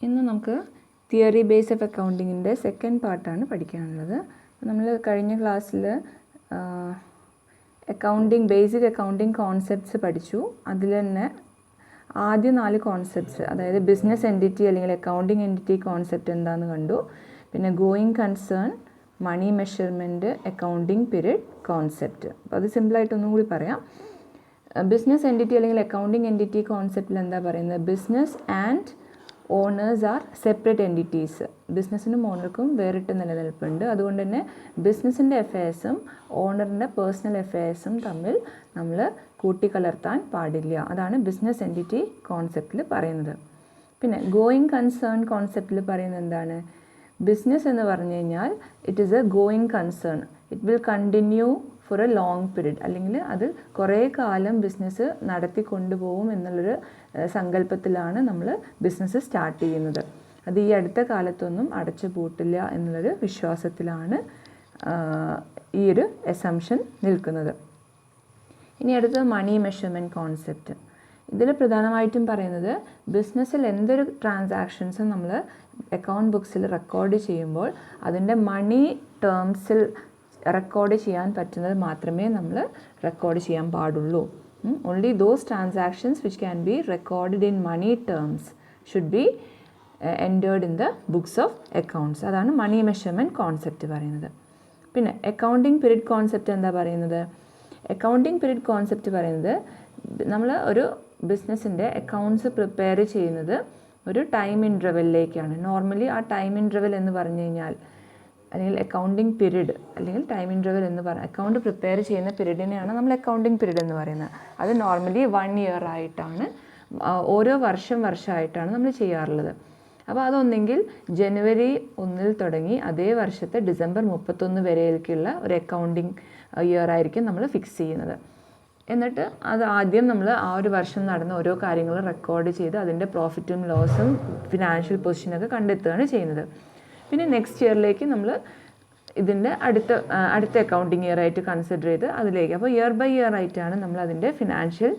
ഇന്ന് നമുക്ക് theory base of അക്കൗണ്ടിങ്ങിൻ്റെ second പാർട്ടാണ് പഠിക്കാനുള്ളത്. നമ്മൾ കഴിഞ്ഞ ക്ലാസ്സിൽ ബേസിക് അക്കൗണ്ടിങ് കോൺസെപ്റ്റ്സ് പഠിച്ചു. അതിൽ തന്നെ ആദ്യ 4 കോൺസെപ്റ്റ്സ്, അതായത് ബിസിനസ് എൻറ്റിറ്റി അല്ലെങ്കിൽ അക്കൗണ്ടിങ് എൻറ്റിറ്റി കോൺസെപ്റ്റ് എന്താണെന്ന് കണ്ടു. പിന്നെ going concern, money measurement, accounting period concept. അപ്പോൾ അത് സിമ്പിളായിട്ടൊന്നും കൂടി പറയാം. ബിസിനസ് എൻറ്റിറ്റി അല്ലെങ്കിൽ അക്കൗണ്ടിങ് എൻറ്റിറ്റി കോൺസെപ്റ്റിൽ എന്താ പറയുന്നത്? Business and owners are separate entities. ബിസിനസ്സിനും ഓണർക്കും വേറിട്ട് നിലനിൽപ്പുണ്ട്. അതുകൊണ്ട് തന്നെ ബിസിനസ്സിൻ്റെ അഫയേഴ്സും ഓണറിൻ്റെ പേഴ്സണൽ അഫയേഴ്സും തമ്മിൽ നമ്മൾ കൂട്ടിക്കലർത്താൻ പാടില്ല. അതാണ് ബിസിനസ് എൻറ്റിറ്റി കോൺസെപ്റ്റിൽ പറയുന്നത്. പിന്നെ ഗോയിങ് കൺസേൺ കോൺസെപ്റ്റിൽ പറയുന്നത് എന്താണ്? ബിസിനസ് എന്ന് പറഞ്ഞു കഴിഞ്ഞാൽ it is A going concern. It will continue for A long period, അല്ലെങ്കിൽ അത് കുറേ കാലം ബിസിനസ് നടത്തിക്കൊണ്ടുപോകും എന്നുള്ളൊരു സങ്കല്പത്തിലാണ് നമ്മൾ ബിസിനസ് സ്റ്റാർട്ട് ചെയ്യുന്നത്. അത് ഈ അടുത്ത കാലത്തൊന്നും അടച്ചു പൂട്ടില്ല എന്നുള്ളൊരു വിശ്വാസത്തിലാണ് ഈ ഒരു അസംഷൻ നിൽക്കുന്നത്. ഇനി അടുത്തത് മണി മെഷർമെൻറ്റ് കോൺസെപ്റ്റ്. ഇതിൽ പ്രധാനമായിട്ടും പറയുന്നത് ബിസിനസ്സിൽ എന്തൊരു ട്രാൻസാക്ഷൻസും നമ്മൾ അക്കൗണ്ട് ബുക്സിൽ റെക്കോർഡ് ചെയ്യുമ്പോൾ അതിൻ്റെ മണി ടേംസിൽ റെക്കോർഡ് ചെയ്യാൻ പറ്റുന്നത് മാത്രമേ നമ്മൾ റെക്കോർഡ് ചെയ്യാൻ പാടുള്ളൂ. Only those transactions which can be recorded in money terms should be entered in the books of accounts. അതാണ് മണി മെഷർമെൻറ്റ് കോൺസെപ്റ്റ് പറയുന്നത്. പിന്നെ അക്കൗണ്ടിങ് പീരീഡ് കോൺസെപ്റ്റ് എന്താ പറയുന്നത്? അക്കൗണ്ടിങ് പീരീഡ് കോൺസെപ്റ്റ് പറയുന്നത് നമ്മൾ ഒരു ബിസിനസ്സിൻ്റെ അക്കൗണ്ട്സ് പ്രിപ്പയർ ചെയ്യുന്നത് ഒരു ടൈം ഇൻ്റർവെല്ലിലേക്കാണ്. നോർമലി ആ ടൈം ഇൻ്റർവെൽ എന്ന് പറഞ്ഞു കഴിഞ്ഞാൽ, അല്ലെങ്കിൽ അക്കൗണ്ടിങ് പീരീഡ് അല്ലെങ്കിൽ ടൈം ഇൻ്റർവെൽ എന്ന് അക്കൗണ്ട് പ്രിപ്പയർ ചെയ്യുന്ന പീരീഡിനെയാണ് നമ്മൾ അക്കൗണ്ടിങ് പീരീഡ് എന്ന് പറയുന്നത്. അത് നോർമലി 1 ഇയർ ആയിട്ടാണ്, ഓരോ വർഷമായിട്ടാണ് നമ്മൾ ചെയ്യാറുള്ളത്. അപ്പോൾ അതൊന്നെങ്കിൽ ജനുവരി 1 തുടങ്ങി അതേ വർഷത്തെ ഡിസംബർ 31 വരെയൊക്കെയുള്ള ഒരു അക്കൗണ്ടിങ് ഇയർ ആയിരിക്കും നമ്മൾ ഫിക്സ് ചെയ്യുന്നത്. എന്നിട്ട് അത് ആദ്യം നമ്മൾ ആ ഒരു വർഷം നടന്ന ഓരോ കാര്യങ്ങളും റെക്കോർഡ് ചെയ്ത് അതിൻ്റെ പ്രോഫിറ്റും ലോസും ഫിനാൻഷ്യൽ പൊസിഷനൊക്കെ കണ്ടെത്തുകയാണ് ചെയ്യുന്നത്. പിന്നെ നെക്സ്റ്റ് ഇയറിലേക്ക് നമ്മൾ ഇതിൻ്റെ അടുത്ത അക്കൗണ്ടിങ് ഇയർ ആയിട്ട് കൺസിഡർ ചെയ്ത് അതിലേക്ക്, അപ്പോൾ ഇയർ ബൈ ഇയർ ആയിട്ടാണ് നമ്മൾ അതിൻ്റെ ഫിനാൻഷ്യൽ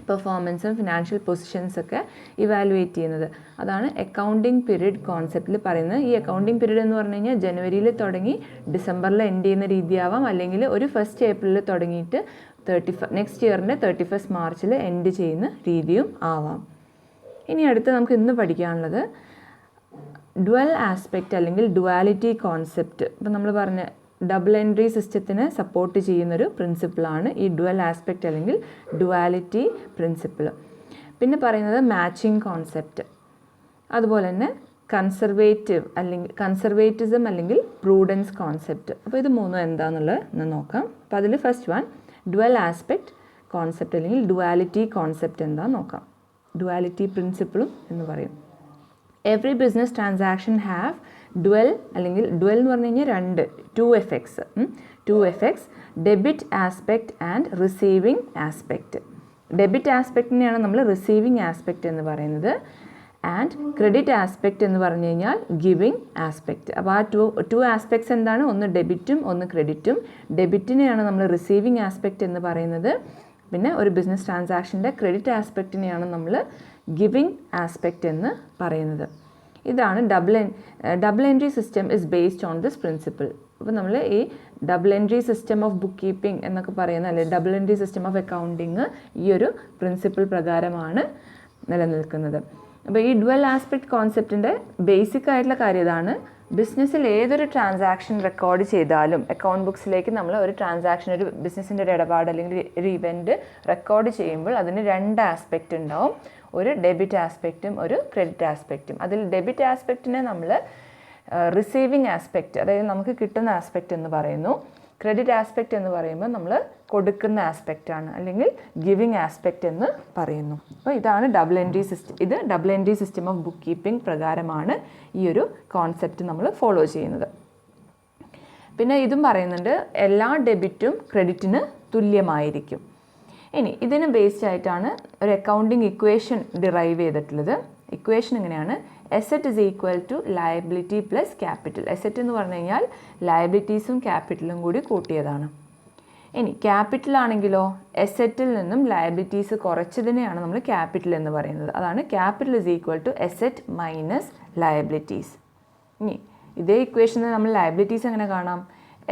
പെർഫോമൻസും ഫിനാൻഷ്യൽ പൊസിഷൻസൊക്കെ ഇവാലുവേറ്റ് ചെയ്യുന്നത്. അതാണ് അക്കൗണ്ടിങ് പീരീഡ് കോൺസെപ്റ്റിൽ പറയുന്നത്. ഈ അക്കൗണ്ടിങ് പീരീഡ് എന്ന് പറഞ്ഞു കഴിഞ്ഞാൽ ജനുവരിയിൽ തുടങ്ങി ഡിസംബറിൽ എൻഡ് ചെയ്യുന്ന രീതിയാവാം, അല്ലെങ്കിൽ ഒരു 1 ഏപ്രിലിൽ തുടങ്ങിയിട്ട് നെക്സ്റ്റ് ഇയറിൻ്റെ 31 മാർച്ചിൽ എൻഡ് ചെയ്യുന്ന രീതിയും ആവാം. ഇനി അടുത്ത് നമുക്ക് ഇന്ന് പഠിക്കാനുള്ളത് ഡ്വൽ ആസ്പെക്റ്റ് അല്ലെങ്കിൽ ഡുവാലിറ്റി കോൺസെപ്റ്റ്. ഇപ്പം നമ്മൾ പറഞ്ഞ ഡബിൾ എൻട്രി സിസ്റ്റത്തിനെ സപ്പോർട്ട് ചെയ്യുന്നൊരു പ്രിൻസിപ്പിളാണ് ഈ ഡ്വൽ ആസ്പെക്റ്റ് അല്ലെങ്കിൽ ഡുവാലിറ്റി പ്രിൻസിപ്പിൾ. പിന്നെ പറയുന്നത് മാച്ചിങ് കോൺസെപ്റ്റ്, അതുപോലെ തന്നെ കൺസർവേറ്റിസം അല്ലെങ്കിൽ പ്രൂഡൻസ് കോൺസെപ്റ്റ്. അപ്പോൾ ഇത് മൂന്നും എന്താണെന്നുള്ളത് നോക്കാം. അപ്പോൾ അതിൽ first one dual aspect concept അല്ലെങ്കിൽ ഡുവാലിറ്റി കോൺസെപ്റ്റ് എന്താണെന്ന് നോക്കാം. ഡുവാലിറ്റി പ്രിൻസിപ്പിളും എന്ന് പറയും. Every business transaction have dual, അല്ലെങ്കിൽ ഡ്വൽ എന്ന് പറഞ്ഞു കഴിഞ്ഞാൽ 2 effects, debit aspect and receiving aspect. Debit ആസ്പെക്റ്റിനെയാണ് നമ്മൾ റിസീവിങ് ആസ്പെക്റ്റ് എന്ന് പറയുന്നത്. ആൻഡ് ക്രെഡിറ്റ് ആസ്പെക്റ്റ് എന്ന് പറഞ്ഞു കഴിഞ്ഞാൽ ഗിവിങ് ആസ്പെക്റ്റ്. അപ്പോൾ ആ ടു ആസ്പെക്ട്സ് എന്താണ്? ഒന്ന് ഡെബിറ്റും ഒന്ന് ക്രെഡിറ്റും. ഡെബിറ്റിനെയാണ് നമ്മൾ റിസീവിങ് ആസ്പെക്റ്റ് എന്ന് പറയുന്നത്. പിന്നെ ഒരു ബിസിനസ് ട്രാൻസാക്ഷൻ്റെ ക്രെഡിറ്റ് ആസ്പെക്റ്റിനെയാണ് നമ്മൾ ഗിവിങ് ആസ്പെക്റ്റ് എന്ന് പറയുന്നത്. ഇതാണ് double entry system is based on this principle. അപ്പോൾ നമ്മൾ ഈ double entry system of book keeping എന്നൊക്കെ പറയുന്ന, അല്ലെങ്കിൽ double entry system of accounting ഈ ഒരു പ്രിൻസിപ്പിൾ പ്രകാരമാണ് നിലനിൽക്കുന്നത്. അപ്പോൾ ഈ ഡ്വൽ ആസ്പെക്റ്റ് കോൺസെപ്റ്റിൻ്റെ ബേസിക് ആയിട്ടുള്ള കാര്യം ഇതാണ്. ബിസിനസ്സിൽ ഏതൊരു ട്രാൻസാക്ഷൻ റെക്കോർഡ് ചെയ്താലും അക്കൗണ്ട് ബുക്സിലേക്ക് നമ്മൾ ഒരു ട്രാൻസാക്ഷൻ, ഒരു ബിസിനസ്സിൻ്റെ ഒരു ഇടപാട് അല്ലെങ്കിൽ ഒരു ഇവൻറ്റ് റെക്കോർഡ് ചെയ്യുമ്പോൾ അതിന് 2 ആസ്പെക്റ്റ് ഉണ്ടാവും. ഒരു ഡെബിറ്റ് ആസ്പെക്റ്റും ഒരു ക്രെഡിറ്റ് ആസ്പെക്റ്റും. അതിൽ ഡെബിറ്റ് ആസ്പെക്റ്റിനെ നമ്മൾ റിസീവിങ് ആസ്പെക്റ്റ്, അതായത് നമുക്ക് കിട്ടുന്ന ആസ്പെക്റ്റ് എന്ന് പറയുന്നു. ക്രെഡിറ്റ് ആസ്പെക്റ്റ് എന്ന് പറയുമ്പോൾ നമ്മൾ കൊടുക്കുന്ന ആസ്പെക്റ്റാണ്, അല്ലെങ്കിൽ ഗിവിങ് ആസ്പെക്റ്റ് എന്ന് പറയുന്നു. അപ്പോൾ ഇതാണ് ഡബിൾ എൻട്രി സിസ്റ്റം. ഇത് double entry system of book keeping പ്രകാരമാണ് ഈ ഒരു കോൺസെപ്റ്റ് നമ്മൾ ഫോളോ ചെയ്യുന്നത്. പിന്നെ ഇതും പറയുന്നുണ്ട് എല്ലാ ഡെബിറ്റും ക്രെഡിറ്റിന് തുല്യമായിരിക്കും. ഇനി ഇതിന് ബേസ്ഡ് ആയിട്ടാണ് ഒരു അക്കൗണ്ടിങ് ഇക്വേഷൻ ഡിറൈവ് ചെയ്തിട്ടുള്ളത്. ഇക്വേഷൻ എങ്ങനെയാണ്? Asset is equal to liability plus capital. Asset എന്ന് പറഞ്ഞു കഴിഞ്ഞാൽ ലയബിലിറ്റീസും ക്യാപിറ്റലും കൂടി കൂട്ടിയതാണ്. ഇനി ക്യാപിറ്റൽ ആണെങ്കിലോ എസെറ്റിൽ നിന്നും ലയബിലിറ്റീസ് കുറച്ചതിനെയാണ് നമ്മൾ ക്യാപിറ്റൽ എന്ന് പറയുന്നത്. അതാണ് capital is equal to asset minus liabilities. ഇനി ഇതേ ഇക്വേഷനിൽ നമ്മൾ ലയബിലിറ്റീസ് എങ്ങനെ കാണാം?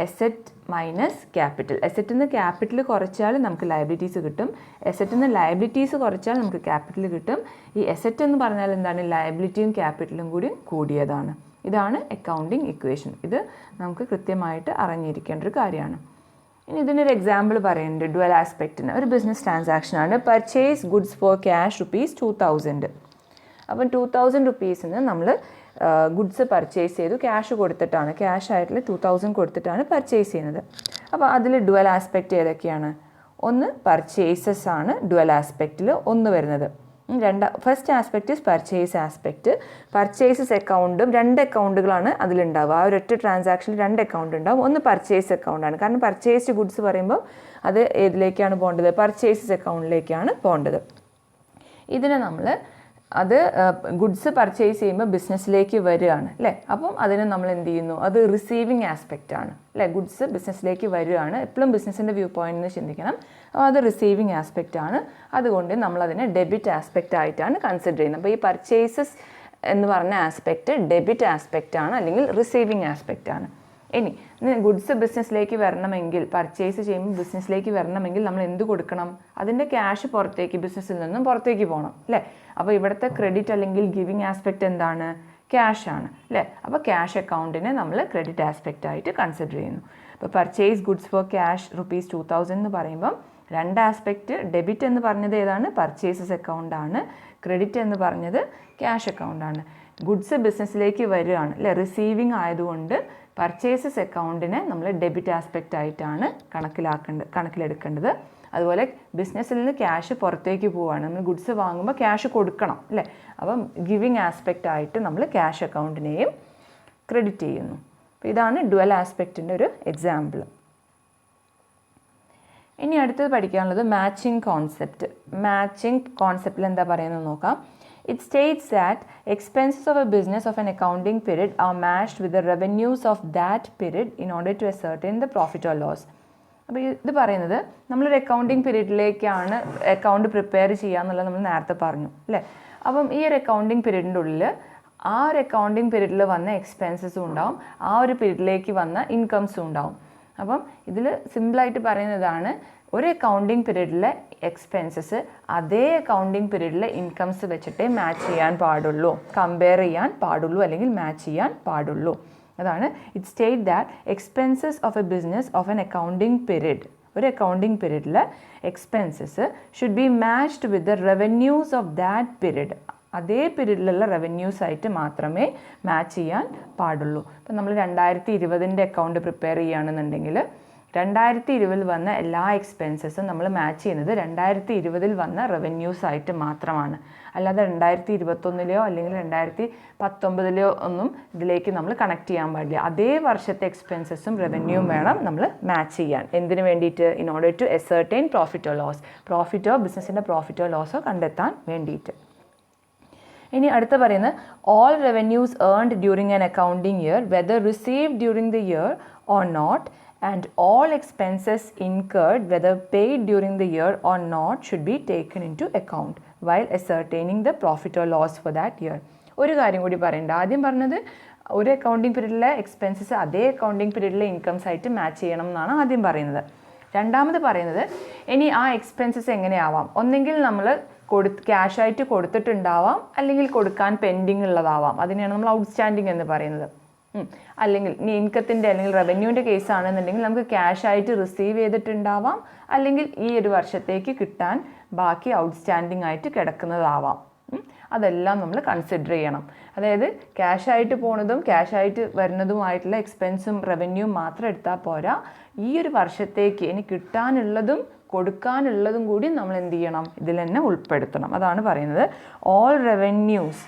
Asset minus capital. എസെറ്റിൽ നിന്ന് ക്യാപിറ്റൽ കുറച്ചാൽ നമുക്ക് ലയബിലിറ്റീസ് കിട്ടും, എസെറ്റിൽ നിന്ന് ലയബിലിറ്റീസ് കുറച്ചാൽ നമുക്ക് ക്യാപിറ്റൽ കിട്ടും. ഈ എസെറ്റ് എന്ന് പറഞ്ഞാൽ എന്താണ്? ലയബിലിറ്റിയും ക്യാപിറ്റലും കൂടി കൂടിയതാണ്. ഇതാണ് അക്കൗണ്ടിങ് ഇക്വേഷൻ. ഇത് നമുക്ക് കൃത്യമായിട്ട് അറിഞ്ഞിരിക്കേണ്ട ഒരു കാര്യമാണ്. ഇനി ഇതിനൊരു എക്സാമ്പിൾ പറയുന്നുണ്ട്. ഡുവൽ ആസ്പെക്റ്റിന് ഒരു ബിസിനസ് ട്രാൻസാക്ഷനാണ്. Purchase goods for cash ₹2000. അപ്പം 2000 റുപ്പീസിന് നമ്മൾ ഗുഡ്സ് പർച്ചേസ് ചെയ്തു, ക്യാഷ് കൊടുത്തിട്ടാണ്, ക്യാഷ് ആയിട്ടുള്ള 2000 കൊടുത്തിട്ടാണ് പർച്ചേസ് ചെയ്യുന്നത്. അപ്പോൾ അതിൽ ഡുവൽ ആസ്പെക്റ്റ് ഏതൊക്കെയാണ്? ഒന്ന് പർച്ചേസസ് ആണ് ഡുവൽ ആസ്പെക്റ്റിൽ ഒന്ന് വരുന്നത്. First aspect is purchase aspect. Purchases അക്കൗണ്ടും 2 അക്കൗണ്ടുകളാണ് അതിലുണ്ടാവുക. ആ ഒരൊറ്റ ട്രാൻസാക്ഷനിൽ 2 അക്കൗണ്ട് ഉണ്ടാവും. ഒന്ന് പർച്ചേസ് അക്കൗണ്ടാണ്, കാരണം പർച്ചേസ്ഡ് ഗുഡ്സ് പറയുമ്പോൾ അത് ഏതിലേക്കാണ് പോകേണ്ടത്? പർച്ചേസസ് അക്കൗണ്ടിലേക്കാണ് പോകേണ്ടത്. ഇതിനെ നമ്മൾ ഗുഡ്സ് പർച്ചേസ് ചെയ്യുമ്പോൾ ബിസിനസ്സിലേക്ക് വരികയാണ് അല്ലേ. അപ്പം അതിനെ നമ്മൾ എന്ത് ചെയ്യുന്നു? അത് റിസീവിങ് ആസ്പെക്റ്റ് ആണ് അല്ലേ. ഗുഡ്സ് ബിസിനസ്സിലേക്ക് വരികയാണ്. എപ്പോഴും ബിസിനസ്സിൻ്റെ വ്യൂ പോയിന്റിൽ നിന്ന് ചിന്തിക്കണം. അപ്പോൾ അത് റിസീവിങ് ആസ്പെക്റ്റ് ആണ്. അതുകൊണ്ട് നമ്മളതിനെ ഡെബിറ്റ് ആസ്പെക്റ്റ് ആയിട്ടാണ് കൺസിഡർ ചെയ്യുന്നത്. അപ്പോൾ ഈ പർച്ചേസസ് എന്ന് പറഞ്ഞ ആസ്പെക്റ്റ് ഡെബിറ്റ് ആസ്പെക്റ്റ് ആണ്, അല്ലെങ്കിൽ റിസീവിങ് ആസ്പെക്റ്റ് ആണ്. ഇനി ഗുഡ്സ് ബിസിനസ്സിലേക്ക് വരണമെങ്കിൽ, പർച്ചേസ് ചെയ്യുമ്പോൾ ബിസിനസ്സിലേക്ക് വരണമെങ്കിൽ നമ്മൾ എന്ത് കൊടുക്കണം? അതിൻ്റെ ക്യാഷ് പുറത്തേക്ക്, ബിസിനസ്സിൽ നിന്നും പുറത്തേക്ക് പോകണം അല്ലേ. അപ്പോൾ ഇവിടുത്തെ ക്രെഡിറ്റ് അല്ലെങ്കിൽ ഗിവിങ് ആസ്പെക്റ്റ് എന്താണ്? ക്യാഷ് ആണ് അല്ലേ. അപ്പോൾ ക്യാഷ് അക്കൗണ്ടിനെ നമ്മൾ ക്രെഡിറ്റ് ആസ്പെക്റ്റ് ആയിട്ട് കൺസിഡർ ചെയ്യുന്നു. അപ്പോൾ പർച്ചേസ് ഗുഡ്സ് ഫോർ ക്യാഷ് ₹2000 എന്ന് പറയുമ്പം 2 ആസ്പെക്റ്റ്. ഡെബിറ്റ് എന്ന് പറഞ്ഞത് ഏതാണ്? പർച്ചേസസ് അക്കൗണ്ട് ആണ്. ക്രെഡിറ്റ് എന്ന് പറഞ്ഞത് ക്യാഷ് അക്കൗണ്ട് ആണ്. ഗുഡ്സ് ബിസിനസ്സിലേക്ക് വരികയാണ് അല്ലേ, റിസീവിങ് ആയതുകൊണ്ട് പർച്ചേസസ് അക്കൗണ്ടിനെ നമ്മൾ ഡെബിറ്റ് ആസ്പെക്റ്റ് ആയിട്ടാണ് കണക്കിലെടുക്കേണ്ടത്. അതുപോലെ ബിസിനസ്സിൽ നിന്ന് ക്യാഷ് പുറത്തേക്ക് പോവുകയാണ്, നമ്മൾ ഗുഡ്സ് വാങ്ങുമ്പോൾ ക്യാഷ് കൊടുക്കണം അല്ലേ. അപ്പം ഗിവിങ് ആസ്പെക്റ്റ് ആയിട്ട് നമ്മൾ ക്യാഷ് അക്കൗണ്ടിനെയും ക്രെഡിറ്റ് ചെയ്യുന്നു. അപ്പോൾ ഇതാണ് ഡുവൽ ആസ്പെക്റ്റിൻ്റെ ഒരു എക്സാമ്പിൾ. ഇനി അടുത്തത് പഠിക്കാനുള്ളത് മാച്ചിങ് കോൺസെപ്റ്റ്. മാച്ചിങ് കോൺസെപ്റ്റിൽ എന്താ പറയുന്നത് നോക്കാം. It states that expenses of a business of an accounting period are matched with the revenues of that period in order to ascertain the profit or loss. അപ്പോൾ ഇത് പറയുന്നത് നമ്മളൊരു അക്കൗണ്ടിങ് പീരീഡിലേക്കാണ് അക്കൗണ്ട് പ്രിപ്പയർ ചെയ്യുക എന്നുള്ളത് നമ്മൾ നേരത്തെ പറഞ്ഞു അല്ലേ. അപ്പം ഈ ഒരു അക്കൗണ്ടിങ് പീരീഡിൻ്റെ ഉള്ളിൽ ആ ഒരു അക്കൗണ്ടിങ് പീരീഡിൽ വന്ന എക്സ്പെൻസസും ഉണ്ടാവും, ആ ഒരു പീരീഡിലേക്ക് വന്ന ഇൻകംസും ഉണ്ടാവും. അപ്പം ഇതിൽ സിമ്പിളായിട്ട് പറയുന്നതാണ്, ഒരു അക്കൗണ്ടിങ് പീരീഡിലെ എക്സ്പെൻസസ് അതേ അക്കൗണ്ടിങ് പീരീഡിലെ ഇൻകംസ് വെച്ചിട്ടേ മാച്ച് ചെയ്യാൻ പാടുള്ളൂ, കമ്പയർ ചെയ്യാൻ പാടുള്ളൂ, അല്ലെങ്കിൽ മാച്ച് ചെയ്യാൻ പാടുള്ളൂ. അതാണ് it state that expenses of a business of an accounting period, ഒരു അക്കൗണ്ടിങ് പീരീഡിലെ expenses should be matched with the revenues of that period. അതേ പീരീഡിലുള്ള റവന്യൂസ് ആയിട്ട് മാത്രമേ മാച്ച് ചെയ്യാൻ പാടുള്ളൂ. ഇപ്പം നമ്മൾ 2020 അക്കൗണ്ട് പ്രിപ്പയർ ചെയ്യുകയാണെന്നുണ്ടെങ്കിൽ 2020 വന്ന എല്ലാ എക്സ്പെൻസസും നമ്മൾ മാച്ച് ചെയ്യുന്നത് 2020 വന്ന റവന്യൂസ് ആയിട്ട് മാത്രമാണ്. അല്ലാതെ 2021 അല്ലെങ്കിൽ 2019 ഒന്നും ഇതിലേക്ക് നമ്മൾ കണക്ട് ചെയ്യാൻ പാടില്ല. അതേ വർഷത്തെ എക്സ്പെൻസസും റവന്യൂവും വേണം നമ്മൾ മാച്ച് ചെയ്യാൻ. എന്തിനു വേണ്ടിയിട്ട്? ഇൻ ഓർഡർ ടു എസർട്ടൈൻ പ്രോഫിറ്റോ ലോസ്, പ്രോഫിറ്റോ ബിസിനസ്സിൻ്റെ പ്രോഫിറ്റോ ലോസോ കണ്ടെത്താൻ വേണ്ടിയിട്ട്. ഇനി അടുത്ത പറയുന്നത് all revenues earned during an accounting year whether received during the year or not and all expenses incurred whether paid during the year or not should be taken into account while ascertaining the profit or loss for that year. ഒരു കാര്യം കൂടി പറയണ്ട. ആദ്യം പറഞ്ഞത് ഒരു accounting പീരീഡിലെ expenses അതേ accounting പീരീഡിലെ incomes ആയിട്ട് മാച്ച് ചെയ്യണം എന്നാണ് ആദ്യം പറയുന്നത്. രണ്ടാമത് പറയുന്നത് ഇനി ആ എക്സ്പെൻസസ് എങ്ങനെയാവാം? ഒന്നെങ്കിൽ നമ്മൾ ക്യാഷായിട്ട് കൊടുത്തിട്ടുണ്ടാവാം, അല്ലെങ്കിൽ കൊടുക്കാൻ പെൻഡിങ് ഉള്ളതാവാം. അതിനെയാണ് നമ്മൾ ഔട്ട്സ്റ്റാൻഡിങ് എന്ന് പറയുന്നത്. അല്ലെങ്കിൽ ഇനി ഇൻകത്തിൻ്റെ അല്ലെങ്കിൽ റവന്യൂവിൻ്റെ കേസാണെന്നുണ്ടെങ്കിൽ നമുക്ക് ക്യാഷായിട്ട് റിസീവ് ചെയ്തിട്ടുണ്ടാവാം, അല്ലെങ്കിൽ ഈ ഒരു വർഷത്തേക്ക് കിട്ടാൻ ബാക്കി ഔട്ട്സ്റ്റാൻഡിങ് ആയിട്ട് കിടക്കുന്നതാവാം. അതെല്ലാം നമ്മൾ കൺസിഡർ ചെയ്യണം. അതായത് ക്യാഷായിട്ട് പോണതും ക്യാഷായിട്ട് വരുന്നതുമായിട്ടുള്ള എക്സ്പെൻസും റവന്യൂവും മാത്രം എടുത്താൽ പോരാ, ഈ ഒരു വർഷത്തേക്ക് ഇനി കിട്ടാനുള്ളതും കൊടുക്കാനുള്ളതും കൂടി നമ്മൾ എന്ത് ചെയ്യണം? ഇതിൽ തന്നെ ഉൾപ്പെടുത്തണം. അതാണ് പറയുന്നത് all revenues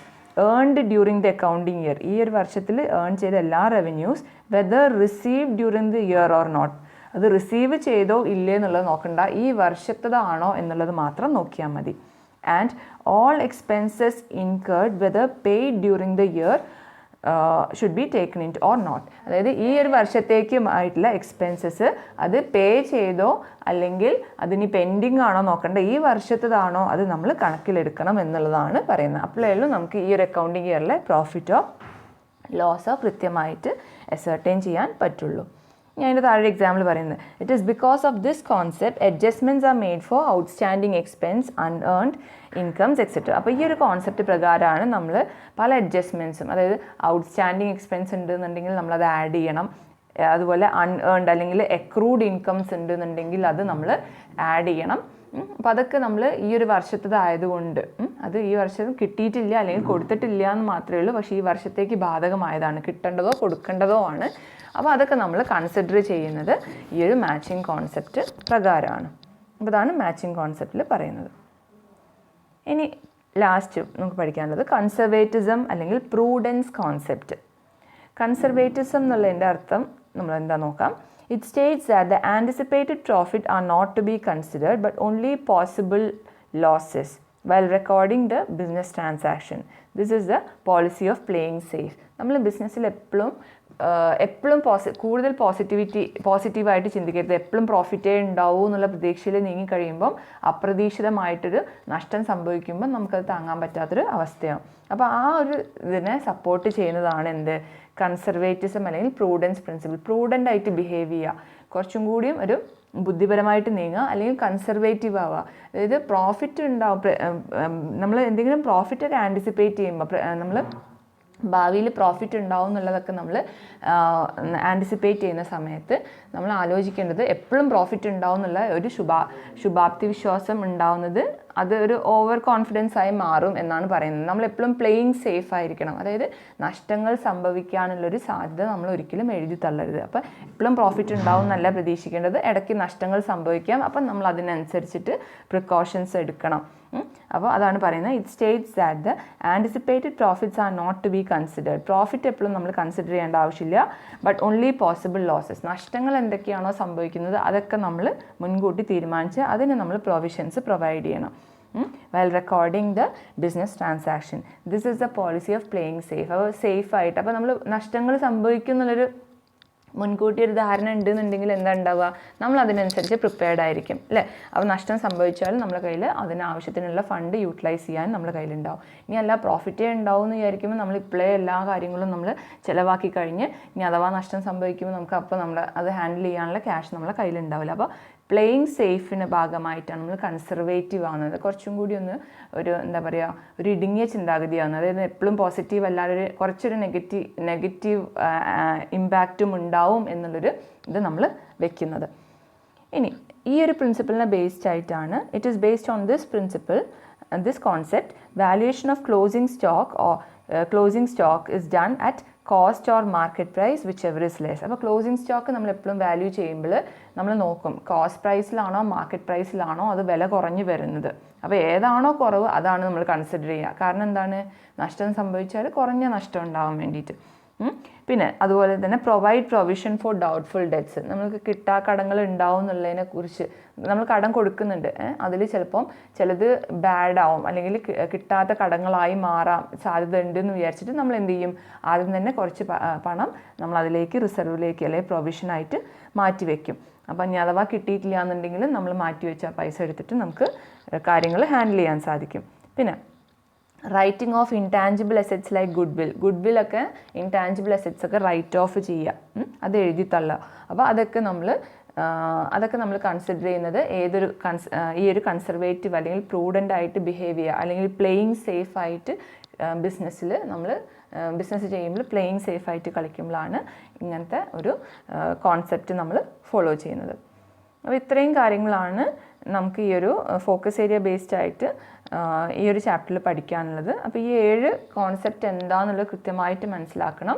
earned during the accounting year, ഈ ഒരു വർഷത്തിൽ ഏൺ ചെയ്ത എല്ലാ revenues whether receive during the year or not, അത് റിസീവ് ചെയ്തോ ഇല്ലേ എന്നുള്ളത് നോക്കണ്ട, ഈ വർഷത്തതാണോ എന്നുള്ളത് മാത്രം നോക്കിയാൽ മതി. And all expenses incurred whether paid during the year should be taken in or not. അതായത് ഈ ഒരു വർഷത്തേക്കുമായിട്ടുള്ള എക്സ്പെൻസസ് അത് പേ ചെയ്തോ അല്ലെങ്കിൽ അതിനി പെൻഡിങ് ആണോ നോക്കണ്ട, ഈ വർഷത്തേതാണോ അത് നമ്മൾ കണക്കിലെടുക്കണം എന്നുള്ളതാണ് പറയുന്നത്. അപ്പോഴേ നമുക്ക് ഈ ഒരു അക്കൗണ്ടിങ് ഇയറിലെ പ്രോഫിറ്റോ ലോസോ കൃത്യമായിട്ട് അസർട്ടൈൻ ചെയ്യാൻ പറ്റുള്ളൂ. ഞാൻ അതിൻ്റെ താഴെ എക്സാമ്പിൾ പറയുന്നത്, it is because of this concept adjustments are made for outstanding expense, unearned incomes etcetera. അപ്പോൾ ഈ ഒരു കോൺസെപ്റ്റ് പ്രകാരമാണ് നമ്മൾ പല അഡ്ജസ്റ്റ്മെൻറ്റ്സും, അതായത് ഔട്ട്സ്റ്റാൻഡിങ് എക്സ്പെൻസ് ഉണ്ടെന്നുണ്ടെങ്കിൽ നമ്മളത് ആഡ് ചെയ്യണം, അതുപോലെ അൺഏൺഡ് അല്ലെങ്കിൽ എക്രൂഡ് ഇൻകംസ് ഉണ്ടെന്നുണ്ടെങ്കിൽ അത് നമ്മൾ ആഡ് ചെയ്യണം. അപ്പോൾ അതൊക്കെ നമ്മൾ ഈ ഒരു വർഷത്തേതായതുകൊണ്ട് അത് ഈ വർഷം കിട്ടിയിട്ടില്ല അല്ലെങ്കിൽ കൊടുത്തിട്ടില്ല എന്ന് മാത്രമേ ഉള്ളൂ, പക്ഷേ ഈ വർഷത്തേക്ക് ബാധകമായതാണ്, കിട്ടേണ്ടതോ കൊടുക്കേണ്ടതോ ആണ്. അപ്പോൾ അതൊക്കെ നമ്മൾ കൺസിഡർ ചെയ്യുന്നത് ഈ ഒരു മാച്ചിങ് കോൺസെപ്റ്റ് പ്രകാരമാണ്. അപ്പോൾ അതാണ് മാച്ചിങ് കോൺസെപ്റ്റിൽ പറയുന്നത്. ഇനി ലാസ്റ്റ് നമുക്ക് പഠിക്കാനുള്ളത് കൺസർവേറ്റിസം അല്ലെങ്കിൽ പ്രൂഡൻസ് കോൺസെപ്റ്റ്. കൺസർവേറ്റിസം എന്നുള്ളതിൻ്റെ അർത്ഥം നമ്മൾ എന്താ നോക്കാം. It states that the anticipated profit are not to be considered but only possible losses while recording the business transaction. This is the policy of playing safe. നമ്മൾ ബിസിനസ്സിൽ എപ്പോഴും കൂടുതൽ പോസിറ്റീവായിട്ട് ചിന്തിക്കരുത്. എപ്പോഴും പ്രോഫിറ്റേ ഉണ്ടാവൂ എന്നുള്ള പ്രതീക്ഷയിൽ നീങ്ങിക്കഴിയുമ്പം അപ്രതീക്ഷിതമായിട്ടൊരു നഷ്ടം സംഭവിക്കുമ്പോൾ നമുക്കത് താങ്ങാൻ പറ്റാത്തൊരു അവസ്ഥയാവും. അപ്പോൾ ആ ഒരു ഇതിനെ സപ്പോർട്ട് ചെയ്യുന്നതാണ് എന്ത്, കൺസർവേറ്റിസം അല്ലെങ്കിൽ പ്രൂഡൻസ് പ്രിൻസിപ്പിൾ. പ്രൂഡൻ്റ് ആയിട്ട് ബിഹേവ് ചെയ്യുക, കുറച്ചും കൂടിയും ഒരു ബുദ്ധിപരമായിട്ട് നീങ്ങുക, അല്ലെങ്കിൽ കൺസർവേറ്റീവ് ആവുക. അതായത് പ്രോഫിറ്റ് ഉണ്ടാവും, നമ്മൾ എന്തെങ്കിലും പ്രോഫിറ്റൊക്കെ ആൻറ്റിസിപ്പേറ്റ് ചെയ്യുമ്പോൾ നമ്മൾ ഭാവിയിൽ പ്രോഫിറ്റ് ഉണ്ടാവും എന്നുള്ളതൊക്കെ നമ്മൾ ആൻറ്റിസിപ്പേറ്റ് ചെയ്യുന്ന സമയത്ത് നമ്മൾ ആലോചിക്കേണ്ടത് എപ്പോഴും പ്രോഫിറ്റ് ഉണ്ടാവും എന്നുള്ള ഒരു ശുഭാപ്തി വിശ്വാസം ഉണ്ടാവുന്നത് അത് ഒരു ഓവർ കോൺഫിഡൻസ് ആയി മാറും എന്നാണ് പറയുന്നത്. നമ്മൾ എപ്പോഴും പ്ലേയിങ് സേഫ് ആയിരിക്കണം. അതായത് നഷ്ടങ്ങൾ സംഭവിക്കാനുള്ളൊരു സാധ്യത നമ്മൾ ഒരിക്കലും എഴുതി തള്ളരുത്. അപ്പോൾ എപ്പോഴും പ്രോഫിറ്റ് ഉണ്ടാവും എന്നല്ല പ്രതീക്ഷിക്കേണ്ടത്, ഇടയ്ക്ക് നഷ്ടങ്ങൾ സംഭവിക്കാം, അപ്പം നമ്മൾ അതിനനുസരിച്ചിട്ട് പ്രിക്കോഷൻസ് എടുക്കണം. അപ്പോൾ അതാണ് പറയുന്നത്. It states that the anticipated profits are not to be considered. Profit എപ്പോഴും നമ്മൾ കൺസിഡർ ചെയ്യേണ്ട ആവശ്യമില്ല. ബട്ട് ഓൺലി പോസിബിൾ ലോസസ്, നഷ്ടങ്ങൾ എന്തൊക്കെയാണോ സംഭവിക്കുന്നത് അതൊക്കെ നമ്മൾ മുൻകൂട്ടി തീരുമാനിച്ച് അതിന് നമ്മൾ പ്രൊവിഷൻസ് പ്രൊവൈഡ് ചെയ്യണം. while recording the business transaction. This is the policy of playing safe. അപ്പോൾ സേഫായിട്ട്, അപ്പോൾ നമ്മൾ നഷ്ടങ്ങൾ സംഭവിക്കും എന്നുള്ളൊരു മുൻകൂട്ടി ഒരു ധാരണ ഉണ്ടെന്നുണ്ടെങ്കിൽ എന്താ ഉണ്ടാവുക, നമ്മൾ അതിനനുസരിച്ച് പ്രിപ്പയർഡ് ആയിരിക്കും അല്ലേ. അപ്പോൾ നഷ്ടം സംഭവിച്ചാലും നമ്മുടെ കയ്യിൽ അതിനാവശ്യത്തിനുള്ള ഫണ്ട് യൂട്ടിലൈസ് ചെയ്യാൻ നമ്മുടെ കയ്യിലുണ്ടാവും. ഇനി അല്ല പ്രോഫിറ്റേ ഉണ്ടാവും എന്ന് വിചാരിക്കുമ്പോൾ നമ്മൾ ഇപ്പോഴേ എല്ലാ കാര്യങ്ങളും നമ്മൾ ചിലവാക്കി കഴിഞ്ഞ് ഇനി അഥവാ നഷ്ടം സംഭവിക്കുമ്പോൾ നമുക്ക് അപ്പോൾ നമ്മൾ അത് ഹാൻഡിൽ ചെയ്യാനുള്ള ക്യാഷ് നമ്മുടെ കയ്യിലുണ്ടാവില്ല. അപ്പോൾ പ്ലേയിങ് സേഫിന് ഭാഗമായിട്ടാണ് നമ്മൾ കൺസർവേറ്റീവ് ആവുന്നത്. കുറച്ചും കൂടി ഒന്ന് ഒരു എന്താ പറയുക, ഒരു ഇടുങ്ങിയ ചിന്താഗതിയാവുന്നത്. അതായത് എപ്പോഴും പോസിറ്റീവ് അല്ലാതെ കുറച്ചൊരു നെഗറ്റീവ് ഇമ്പാക്റ്റും ഉണ്ടാവും എന്നുള്ളൊരു ഇത് നമ്മൾ വെക്കുന്നത്. ഇനി ഈ ഒരു പ്രിൻസിപ്പിളിനെ ബേസ്ഡ് ആയിട്ടാണ്, it is based on this principle, this concept, valuation of closing stock is done at cost or market price whichever is less. അപ്പോൾ ക്ലോസിംഗ് സ്റ്റോക്ക് നമ്മൾ എപ്പോഴും വാല്യൂ ചെയ്യുമ്പോൾ നമ്മൾ നോക്കും കോസ്റ്റ് പ്രൈസിലാണോ മാർക്കറ്റ് പ്രൈസിലാണോ അത് വില കുറഞ്ഞു വരുന്നത്. അപ്പോൾ ഏതാണോ കുറവ് അതാണ് നമ്മൾ കൺസിഡർ ചെയ്യുക. കാരണം എന്താണ്, നഷ്ടം സംഭവിച്ചാൽ കുറഞ്ഞ നഷ്ടം ഉണ്ടാവാൻ വേണ്ടിയിട്ട്. പിന്നെ അതുപോലെ തന്നെ provide provision for doubtful debts. നമുക്ക് കടങ്ങൾ ഉണ്ടാവും എന്നുള്ളതിനെ കുറിച്ച് നമ്മൾ കടം കൊടുക്കുന്നുണ്ട്, അതിൽ ചിലപ്പം ചിലത് ബാഡ് ആവും അല്ലെങ്കിൽ കിട്ടാത്ത കടങ്ങളായി മാറാൻ സാധ്യത ഉണ്ടെന്ന് വിചാരിച്ചിട്ട് നമ്മൾ എന്ത് ചെയ്യും, ആദ്യം തന്നെ കുറച്ച് പണം നമ്മൾ അതിലേക്ക് റിസർവിലേക്ക് അല്ലെങ്കിൽ പ്രൊവിഷനായിട്ട് മാറ്റി വയ്ക്കും. അപ്പം ഇനി അഥവാ കിട്ടിയിട്ടില്ല എന്നുണ്ടെങ്കിൽ നമ്മൾ മാറ്റി വെച്ച പൈസ എടുത്തിട്ട് നമുക്ക് കാര്യങ്ങൾ ഹാൻഡിൽ ചെയ്യാൻ സാധിക്കും. പിന്നെ writing of intangible assets like good ഒക്കെ ഇൻടാഞ്ചിബിൾ അസെറ്റ്സ് ഒക്കെ റൈറ്റ് ഓഫ് ചെയ്യുക, അത് എഴുതി തള്ളുക. അപ്പോൾ അതൊക്കെ നമ്മൾ കൺസിഡർ ചെയ്യുന്നത് ഈ ഒരു കൺസർവേറ്റീവ് അല്ലെങ്കിൽ പ്രൂഡൻ്റ് ആയിട്ട് ബിഹേവ് ചെയ്യുക അല്ലെങ്കിൽ പ്ലേയിങ് സേഫ് ആയിട്ട് ബിസിനസ് ചെയ്യുമ്പോൾ പ്ലേയിങ് സേഫ് ആയിട്ട് കളിക്കുമ്പോഴാണ് ഇങ്ങനത്തെ ഒരു കോൺസെപ്റ്റ് നമ്മൾ ഫോളോ ചെയ്യുന്നത്. അപ്പോൾ ഇത്രയും കാര്യങ്ങളാണ് നമുക്ക് ഈ ഒരു ഫോക്കസ് ഏരിയ ബേസ്ഡ് ആയിട്ട് ഈ ഒരു ചാപ്റ്ററിൽ പഠിക്കാനുള്ളത്. അപ്പോൾ ഈ 7 കോൺസെപ്റ്റ് എന്താണെന്നുള്ളത് കൃത്യമായിട്ട് മനസ്സിലാക്കണം.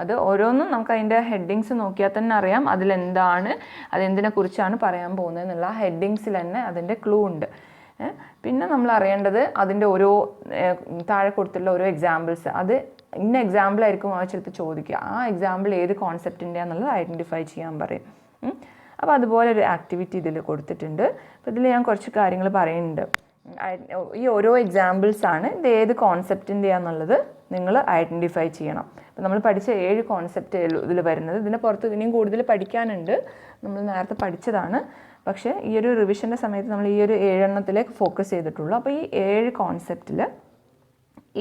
അത് ഓരോന്നും നമുക്ക് അതിൻ്റെ ഹെഡിങ്സ് നോക്കിയാൽ തന്നെ അറിയാം അതെന്തിനെ കുറിച്ചാണ് പറയാൻ പോകുന്നത് എന്നുള്ള ഹെഡിങ്സിൽ തന്നെ അതിൻ്റെ ക്ലൂ ഉണ്ട്. പിന്നെ നമ്മൾ അറിയേണ്ടത് അതിൻ്റെ ഓരോ താഴെ കൊടുത്തുള്ള ഓരോ എക്സാമ്പിൾസ്, അത് ഇന്ന എക്സാമ്പിളായിരിക്കും അത് ചിലപ്പോൾ ചോദിക്കുക, ആ എക്സാമ്പിൾ ഏത് കോൺസെപ്റ്റിൻ്റെ എന്നുള്ളത് ഐഡൻറ്റിഫൈ ചെയ്യാൻ പറയും. അപ്പോൾ അതുപോലെ ഒരു ആക്ടിവിറ്റി ഇതിൽ കൊടുത്തിട്ടുണ്ട്. അപ്പോൾ ഇതിൽ ഞാൻ കുറച്ച് കാര്യങ്ങൾ പറയുന്നുണ്ട്. ഈ ഓരോ എക്സാമ്പിൾസാണ് ഇത് ഏത് കോൺസെപ്റ്റിൻ്റെയാണെന്നുള്ളത് നിങ്ങൾ ഐഡൻറ്റിഫൈ ചെയ്യണം. അപ്പോൾ നമ്മൾ പഠിച്ച 7 കോൺസെപ്റ്റ് ഇതിൽ വരുന്നത്. ഇതിനെ പുറത്ത് ഇനിയും കൂടുതൽ പഠിക്കാനുണ്ട്, നമ്മൾ നേരത്തെ പഠിച്ചതാണ്. പക്ഷേ ഈ ഒരു റിവിഷൻ്റെ സമയത്ത് നമ്മൾ ഈ ഒരു 7 എണ്ണത്തിലേക്ക് ഫോക്കസ് ചെയ്തിട്ടുള്ളൂ. അപ്പോൾ ഈ 7 കോൺസെപ്റ്റിൽ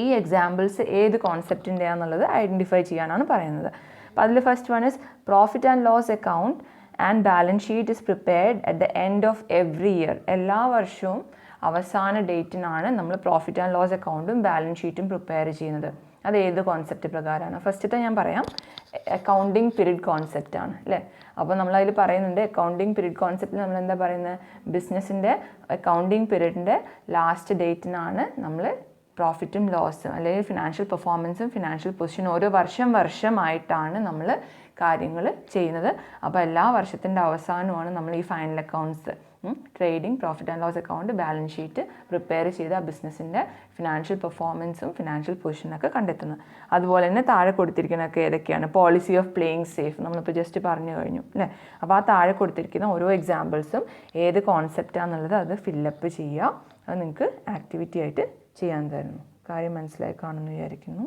ഈ എക്സാമ്പിൾസ് ഏത് കോൺസെപ്റ്റിൻ്റെയാണെന്നുള്ളത് ഐഡൻറ്റിഫൈ ചെയ്യാനാണ് പറയുന്നത്. അപ്പോൾ അതിൽ first one is profit and loss account and balance sheet is prepared at the end of every year. എല്ലാ വർഷവും അവസാന ഡേറ്റിനാണ് നമ്മൾ പ്രോഫിറ്റ് ആൻഡ് ലോസ് അക്കൗണ്ടും ബാലൻസ് ഷീറ്റും പ്രിപ്പയർ ചെയ്യുന്നത്. അത് ഏത് കോൺസെപ്റ്റ് പ്രകാരമാണ്? ഫസ്റ്റത്തെ ഞാൻ പറയാം, അക്കൗണ്ടിങ് പീരീഡ് കോൺസെപ്റ്റാണ് അല്ലേ. അപ്പോൾ നമ്മളതിൽ പറയുന്നുണ്ട് അക്കൗണ്ടിങ് പീരീഡ് കോൺസെപ്റ്റിൽ നമ്മൾ എന്താ പറയുന്നത്, ബിസിനസ്സിൻ്റെ അക്കൗണ്ടിങ് പീരീഡിൻ്റെ ലാസ്റ്റ് ഡേറ്റിനാണ് നമ്മൾ പ്രോഫിറ്റും ലോസും അല്ലെങ്കിൽ ഫിനാൻഷ്യൽ പെർഫോമൻസും ഫിനാൻഷ്യൽ പൊസിഷനും ഓരോ വർഷമായിട്ടാണ് നമ്മൾ കാര്യങ്ങൾ ചെയ്യുന്നത്. അപ്പോൾ എല്ലാ വർഷത്തിൻ്റെ അവസാനമാണ് നമ്മൾ ഈ final accounts, trading, profit and loss account, balance sheet prepare ചെയ്ത് ആ ബിസിനസ്സിൻ്റെ ഫിനാൻഷ്യൽ പെർഫോമൻസും ഫിനാൻഷ്യൽ പൊസിഷനൊക്കെ കണ്ടെത്തുന്നത്. അതുപോലെ തന്നെ താഴെ കൊടുത്തിരിക്കുന്നതൊക്കെ ഏതൊക്കെയാണ്? പോളിസി ഓഫ് പ്ലേയിങ് സേഫ് നമ്മളിപ്പോൾ ജസ്റ്റ് പറഞ്ഞു കഴിഞ്ഞു അല്ലേ. അപ്പോൾ ആ താഴെ കൊടുത്തിരിക്കുന്ന ഓരോ എക്സാമ്പിൾസും ഏത് കോൺസെപ്റ്റാണെന്നുള്ളത് അത് ഫില്ലപ്പ് ചെയ്യുക. അത് നിങ്ങൾക്ക് ആക്ടിവിറ്റി ആയിട്ട് ചെയ്യാൻ തരുന്നു. കാര്യം മനസ്സിലായി കാണുമെന്ന് വിചാരിക്കുന്നു.